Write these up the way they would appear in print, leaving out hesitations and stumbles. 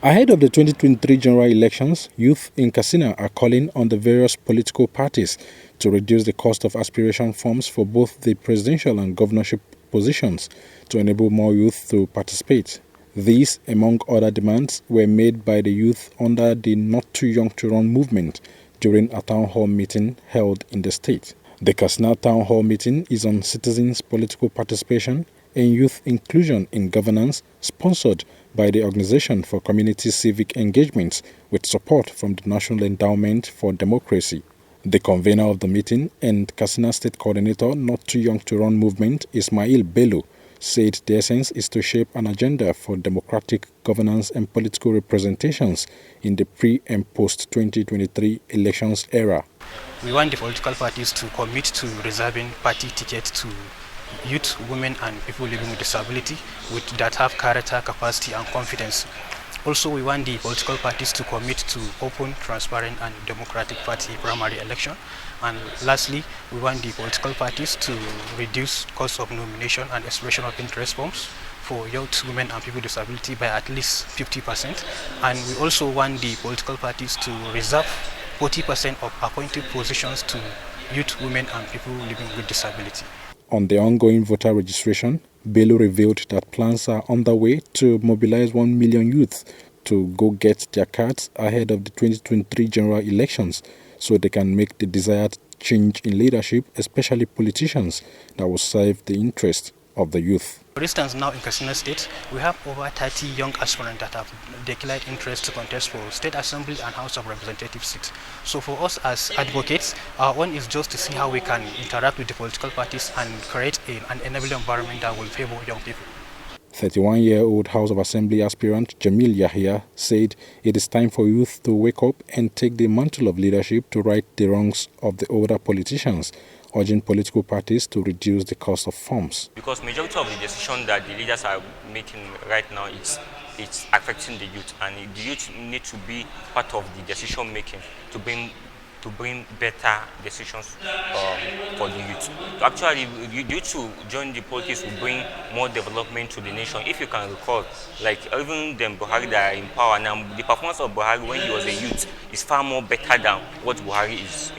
Ahead of the 2023 general elections, youth in Katsina are calling on the various political parties to reduce the cost of aspiration forms for both the presidential and governorship positions to enable more youth to participate. These, among other demands, were made by the youth under the Not Too Young to Run movement during a town hall meeting held in the state. The Katsina town hall meeting is on citizens' political participation and youth inclusion in governance, sponsored by the Organization for Community Civic Engagements with support from the National Endowment for Democracy. The convener of the meeting and Katsina State Coordinator Not Too Young to Run movement, Ismail Bello, said the essence is to shape an agenda for democratic governance and political representations in the pre- and post-2023 elections era. We want the political parties to commit to reserving party tickets to youth, women and people living with disability that have character, capacity and confidence. Also, we want the political parties to commit to open, transparent and democratic party primary election. And lastly, we want the political parties to reduce cost of nomination and expression of interest forms for youth, women and people with disability by at least 50%. And we also want the political parties to reserve 40% of appointed positions to youth, women and people living with disability. On the ongoing voter registration, Bello revealed that plans are underway to mobilize 1 million youths to go get their cards ahead of the 2023 general elections so they can make the desired change in leadership, especially politicians, that will serve the interests of the youth. For instance, now in Katsina State, we have over 30 young aspirants that have declared interest to contest for State Assembly and House of Representative seats. So for us as advocates, our one is just to see how we can interact with the political parties and create an enabling environment that will favor young people. 31-year-old House of Assembly aspirant Jamil Yahya said it is time for youth to wake up and take the mantle of leadership to right the wrongs of the older politicians, urging political parties to reduce the cost of forms. Because majority of the decision that the leaders are making right now, it's affecting the youth, and the youth need to be part of the decision making to bring better decisions for the youth. Actually, you to join the politics will bring more development to the nation. If you can recall, like even the Buhari that are in power now, the performance of Buhari when he was a youth is far more better than what Buhari is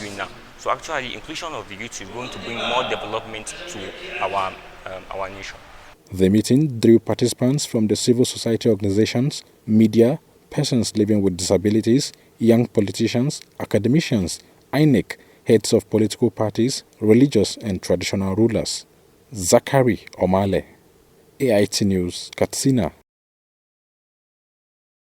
doing now. So actually, inclusion of the youth is going to bring more development to our nation. The meeting drew participants from the civil society organizations, media, persons living with disabilities, young politicians, academicians, INEC, heads of political parties, religious and traditional rulers. Decry Omale, AIT News, Katsina.